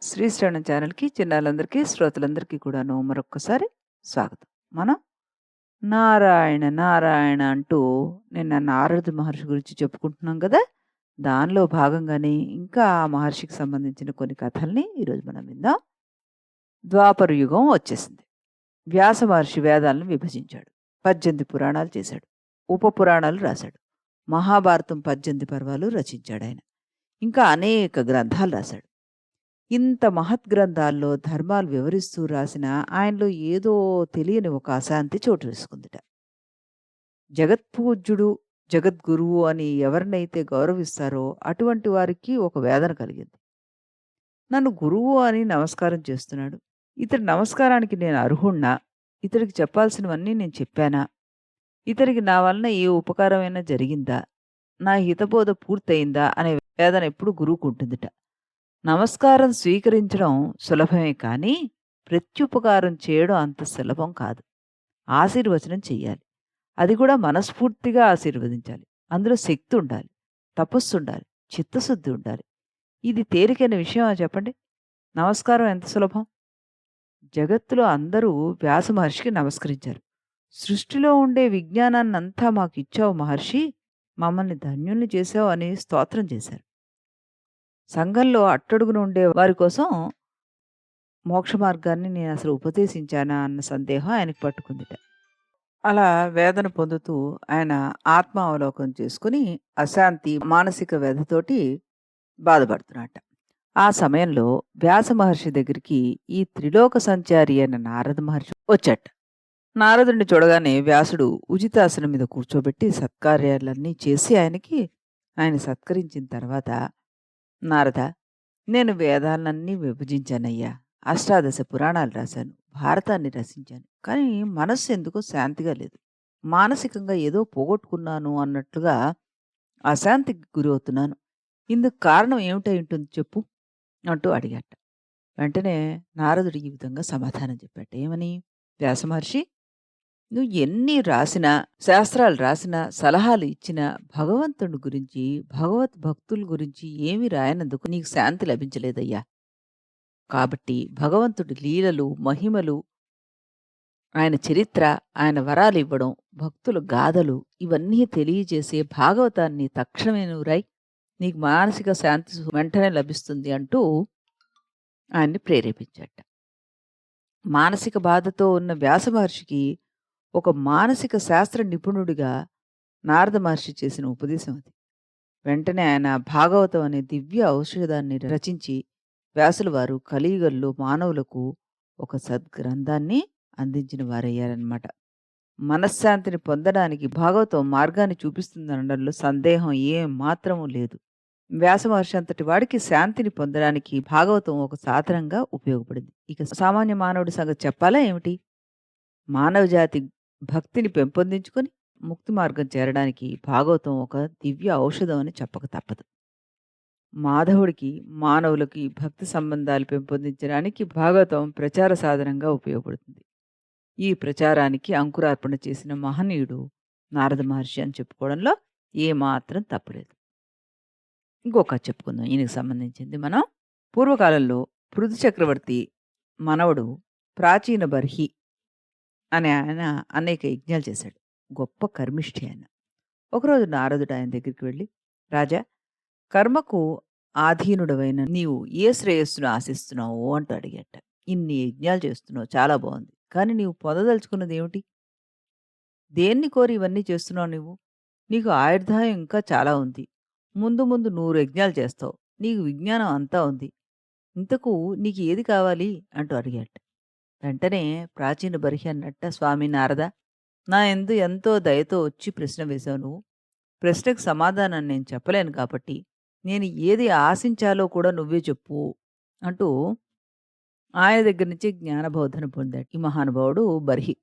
శ్రీశ్రవణం ఛానల్‌కి చిన్నారులందరికీ, శ్రోతలందరికీ కూడాను మరొక్కసారి స్వాగతం. మనం నారాయణ, నారాయణ అంటూ నిన్న నారద మహర్షి గురించి చెప్పుకుంటున్నాం గదా! దానిలో భాగంగానే ఇంకా ఆ మహర్షికి సంబంధించిన కొన్ని కథల్ని ఈరోజు మనం విందాం. ద్వాపర యుగం వచ్చేసింది. వ్యాస మహర్షి వేదాలను విభజించాడు. 18 పురాణాలు చేశాడు. ఉప పురాణాలు రాశాడు. మహాభారతం 18 పర్వాలు రచించాడాయన. ఇంకా అనేక గ్రంథాలు రాశాడు. ఇంత మహత్ గ్రంథాల్లో ధర్మాలు వివరిస్తూ రాసిన ఆయనలో ఏదో తెలియని ఒక అశాంతి చోటు చేసుకుందిట. జగత్పూజ్యుడు, జగద్గురువు అని ఎవరినైతే గౌరవిస్తారో అటువంటి వారికి ఒక వేదన కలిగింది. నన్ను గురువు అని నమస్కారం చేస్తున్నాడు. ఇతడి నమస్కారానికి నేను అర్హుణ్ణా? ఇతడికి చెప్పాల్సినవన్నీ నేను చెప్పానా? ఇతడికి నా వలన ఏ ఉపకారమైనా జరిగిందా? నా హితబోధ పూర్తయిందా అనే వేదన ఎప్పుడు గురువుకుంటుందిట. నమస్కారం స్వీకరించడం సులభమే కానీ, ప్రత్యుపకారం చేయడం అంత సులభం కాదు. ఆశీర్వచనం చెయ్యాలి. అది కూడా మనస్ఫూర్తిగా ఆశీర్వదించాలి. అందులో శక్తి ఉండాలి. తపస్సుండాలి. చిత్తశుద్ధి ఉండాలి. ఇది తేలికైన విషయమా చెప్పండి? నమస్కారం ఎంత సులభం? జగత్తులో అందరూ వ్యాస మహర్షికి నమస్కరించారు. సృష్టిలో ఉండే విజ్ఞానాన్నంతా మాకిచ్చావు మహర్షి, మమ్మల్ని ధన్యుల్ని చేశావు అని స్తోత్రం చేశారు. సంఘంలో అట్టడుగున ఉండే వారి కోసం మోక్ష మార్గాన్ని నేనసలు ఉపదేశించానా అన్న సందేహం ఆయనకి పట్టుకుందిట. అలా వేదన పొందుతూ ఆయన ఆత్మావలోకనం చేసుకొని అశాంతి, మానసిక వ్యధతోటి బాధపడుతున్నట్ట. ఆ సమయంలో వ్యాస మహర్షి దగ్గరికి ఈ త్రిలోక సంచారి అయిన నారద మహర్షి వచ్చాట. నారదుడిని చూడగానే వ్యాసుడు ఉచితాసనం మీద కూర్చోబెట్టి సత్కార్యాలన్నీ చేసి ఆయన సత్కరించిన తర్వాత, నారద, నేను వేదాలన్నీ విభజించానయ్యా. అష్టాదశ పురాణాలు రాశాను. భారతాన్ని రచించాను. కానీ మనస్సు ఎందుకో శాంతిగా లేదు. మానసికంగా ఏదో పోగొట్టుకున్నాను అన్నట్లుగా అశాంతికి గురవుతున్నాను. ఇందుకు కారణం ఏమిటై ఉంటుంది చెప్పు అంటూ అడిగాట. వెంటనే నారదుడు ఈ విధంగా సమాధానం చెప్పాట. ఏమని? వ్యాసమహర్షి, నువ్వు ఎన్ని రాసినా, శాస్త్రాలు రాసినా, సలహాలు ఇచ్చినా భగవంతుడి గురించి, భగవత్ భక్తుల గురించి ఏమీ రాయనందుకు నీకు శాంతి లభించలేదయ్యా. కాబట్టి భగవంతుడి లీలలు, మహిమలు, ఆయన చరిత్ర, ఆయన వరాలివ్వడం, భక్తుల గాథలు ఇవన్నీ తెలియజేసే భాగవతాన్ని తక్షణమే నువ్వు రాయి. నీకు మానసిక శాంతి వెంటనే లభిస్తుంది అంటూ ఆయన్ని ప్రేరేపించాట. మానసిక బాధతో ఉన్న వ్యాస మహర్షికి ఒక మానసిక శాస్త్ర నిపుణుడిగా నారద మహర్షి చేసిన ఉపదేశం అది. వెంటనే ఆయన భాగవతం అనే దివ్య ఔషధాన్ని రచించి వ్యాసుల వారు కలియుగంలో మానవులకు ఒక సద్గ్రంథాన్ని అందించిన వారయ్యారనమాట. మనశ్శాంతిని పొందడానికి భాగవతం మార్గాన్ని చూపిస్తుందనడంలో సందేహం ఏం మాత్రమూ లేదు. వ్యాస మహర్షి అంతటి వాడికి శాంతిని పొందడానికి భాగవతం ఒక సాధనంగా ఉపయోగపడింది. ఇక సామాన్య మానవుడి సంగతి చెప్పాలా ఏమిటి? మానవ జాతి భక్తిని పెంపొందించుకొని ముక్తి మార్గం చేరడానికి భాగవతం ఒక దివ్య ఔషధం అని చెప్పక తప్పదు. మాధవుడికి, మానవులకి భక్తి సంబంధాలు పెంపొందించడానికి భాగవతం ప్రచార సాధనంగా ఉపయోగపడుతుంది. ఈ ప్రచారానికి అంకురార్పణ చేసిన మహనీయుడు నారద మహర్షి అని చెప్పుకోవడంలో ఏమాత్రం తప్పులేదు. ఇంకొక కథ చెప్పుకుందాం ఈయనకి సంబంధించింది మనం. పూర్వకాలంలో పృథు చక్రవర్తి మనవడు ప్రాచీన బర్హి అనే ఆయన అనేక యజ్ఞాలు చేశాడు. గొప్ప కర్మిష్ఠి ఆయన. ఒకరోజు నారదుడు ఆయన దగ్గరికి వెళ్ళి, రాజా, కర్మకు ఆధీనుడవైన నీవు ఏ శ్రేయస్సును ఆశిస్తున్నావు అంటూ అడిగాట. ఇన్ని యజ్ఞాలు చేస్తున్నావు, చాలా బాగుంది. కానీ నీవు పొందదలుచుకున్నది ఏమిటి? దేన్ని కోరి ఇవన్నీ చేస్తున్నావు నువ్వు? నీకు ఆయుర్దాయం ఇంకా చాలా ఉంది. ముందు ముందు 100 యజ్ఞాలు చేస్తావు. నీకు విజ్ఞానం అంతా ఉంది. ఇంతకు నీకు ఏది కావాలి అంటూ అడిగాట. వెంటనే ప్రాచీన బర్హి అన్నట్ట, స్వామి నారద, నా యందు ఎంతో దయతో వచ్చి ప్రశ్న వేశావు నువ్వు. ప్రశ్నకు సమాధానం నేను చెప్పలేను కాబట్టి నేను ఏది ఆశించాలో కూడా నువ్వే చెప్పు అంటూ ఆయన దగ్గర నుంచి జ్ఞానబోధన పొందాడు ఈ మహానుభావుడు బర్హి.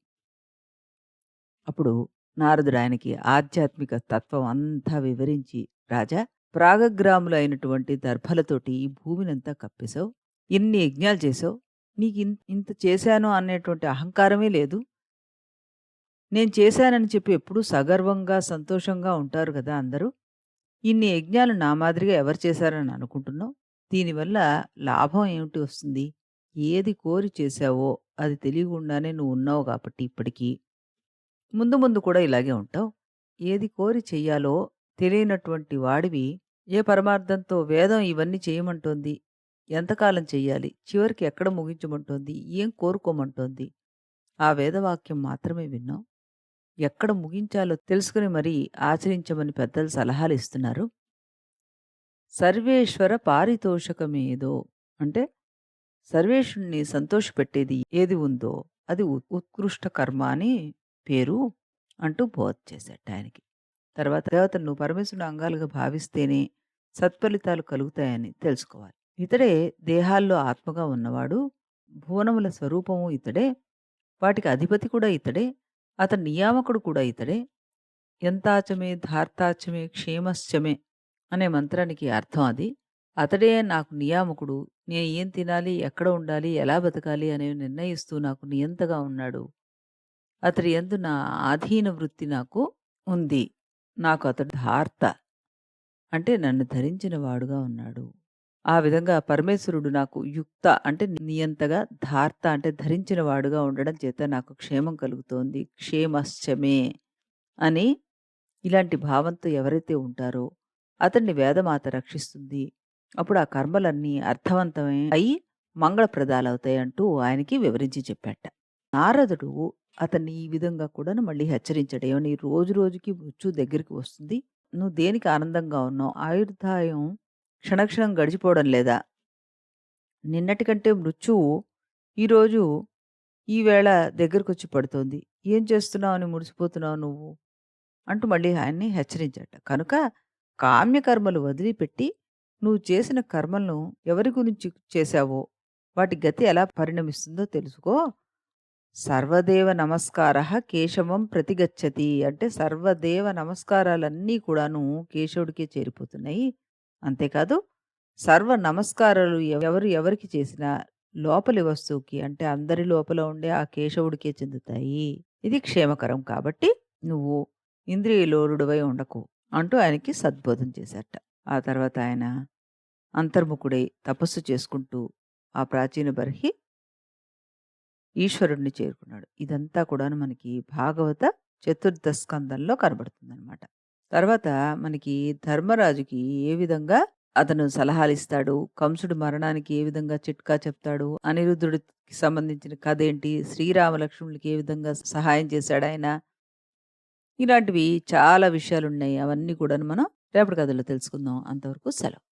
అప్పుడు నారదుడు ఆయనకి ఆధ్యాత్మిక తత్వం అంతా వివరించి, రాజా, ప్రాగగ్రాములు అయినటువంటి దర్భలతోటి ఈ భూమినంతా కప్పేశావు. ఇన్ని యజ్ఞాలు చేసావు. నీకు ఇంత చేశాను అనేటువంటి అహంకారమే లేదు. నేను చేశానని చెప్పి ఎప్పుడూ సగర్వంగా, సంతోషంగా ఉంటారు కదా అందరూ. ఇన్ని యజ్ఞాలు నా మాదిరిగా ఎవరు చేశారని అనుకుంటున్నావు? దీనివల్ల లాభం ఏమిటి వస్తుంది? ఏది కోరి చేశావో అది తెలియకుండానే నువ్వు ఉన్నావు కాబట్టి ఇప్పటికి. ముందు ముందు కూడా ఇలాగే ఉంటావు. ఏది కోరి చెయ్యాలో తెలియనటువంటి వాడివి ఏ పరమార్థంతో వేదం ఇవన్నీ చేయమంటోంది? ఎంతకాలం చెయ్యాలి? చివరికి ఎక్కడ ముగించమంటోంది? ఏం కోరుకోమంటోంది? ఆ వేదవాక్యం మాత్రమే విన్నావు. ఎక్కడ ముగించాలో తెలుసుకొని మరీ ఆచరించమని పెద్దలు సలహాలిస్తున్నారు. సర్వేశ్వర పారితోషకమేదో అంటే సర్వేషుడిని సంతోషపెట్టేది ఏది ఉందో అది ఉత్కృష్ట కర్మ అని పేరు అంటూ బోధ చేశాటాయనకి. తర్వాత దేవతను నువ్వు పరమేశ్వరుని అంగాలుగా భావిస్తేనే సత్ఫలితాలు కలుగుతాయని తెలుసుకోవాలి. ఇతడే దేహాల్లో ఆత్మగా ఉన్నవాడు. భువనముల స్వరూపము ఇతడే. వాటికి అధిపతి కూడా ఇతడే. అతని నియామకుడు కూడా ఇతడే. ఎంతాచమే ధార్తాచమే క్షేమశ్చమే అనే మంత్రానికి అర్థం అది. అతడే నాకు నియామకుడు. నేను ఏం తినాలి, ఎక్కడ ఉండాలి, ఎలా బతకాలి అనేవి నిర్ణయిస్తూ నాకు నియంతగా ఉన్నాడు. అతడి యందు నా ఆధీన వృత్తి నాకు ఉంది. నాకు అతడు ధార్త అంటే నన్ను ధరించిన వాడుగా ఉన్నాడు. ఆ విధంగా పరమేశ్వరుడు నాకు యుక్త అంటే నియంతగా, ధార్త అంటే ధరించిన వాడుగా ఉండడం చేత నాకు క్షేమం కలుగుతోంది. క్షేమశ్చమే అని ఇలాంటి భావంతో ఎవరైతే ఉంటారో అతన్ని వేదమాత రక్షిస్తుంది. అప్పుడు ఆ కర్మలన్నీ అర్థవంతమే అయి మంగళప్రదాలవుతాయి అంటూ ఆయనకి వివరించి చెప్పాట. నారదుడు అతన్ని ఈ విధంగా కూడాను మళ్ళీ హెచ్చరించాడు. ఏమని రోజు రోజుకి మృత్యు దగ్గరికి వస్తుంది. నువ్వు దేనికి ఆనందంగా ఉన్నావు? ఆయుర్దాయం క్షణక్షణం గడిచిపోవడం లేదా? నిన్నటి కంటే మృత్యువు ఈరోజు ఈ వేళ దగ్గరకొచ్చి పడుతోంది. ఏం చేస్తున్నావు అని మురిసిపోతున్నావు నువ్వు? అంటూ మళ్ళీ ఆయన్ని హెచ్చరించాట. కనుక కామ్యకర్మలు వదిలిపెట్టి నువ్వు చేసిన కర్మలను ఎవరి గురించి చేశావో వాటి గతి ఎలా పరిణమిస్తుందో తెలుసుకో. సర్వదేవ నమస్కారః కేశవం ప్రతిగచ్చతి అంటే సర్వదేవ నమస్కారాలన్నీ కూడాను కేశవుడికే చేరిపోతున్నాయి. అంతేకాదు సర్వ నమస్కారాలు ఎవరు ఎవరికి చేసినా లోపలి వస్తువుకి అంటే అందరి లోపల ఉండే ఆ కేశవుడికే చెందుతాయి. ఇది క్షేమకరం కాబట్టి నువ్వు ఇంద్రియలోలుడివై ఉండకు అంటూ ఆయనకి సద్బోధన చేశారట. ఆ తర్వాత ఆయన అంతర్ముఖుడై తపస్సు చేసుకుంటూ ఆ ప్రాచీన బర్హి ఈశ్వరుడిని చేరుకున్నాడు. ఇదంతా కూడాను మనకి భాగవత చతుర్థ స్కందంలో కనబడుతుందనమాట. తర్వాత మనకి ధర్మరాజుకి ఏ విధంగా అతను సలహాలిస్తాడు, కంసుడి మరణానికి ఏ విధంగా చిట్కా చెప్తాడు, అనిరుద్ధుడికి సంబంధించిన కథేంటి, శ్రీరామ లక్ష్మణులకి ఏ విధంగా సహాయం చేశాడాయన, ఇలాంటివి చాలా విషయాలున్నాయి. అవన్నీ కూడాను మనం రేపటి కథలో తెలుసుకుందాం. అంతవరకు సెలవు.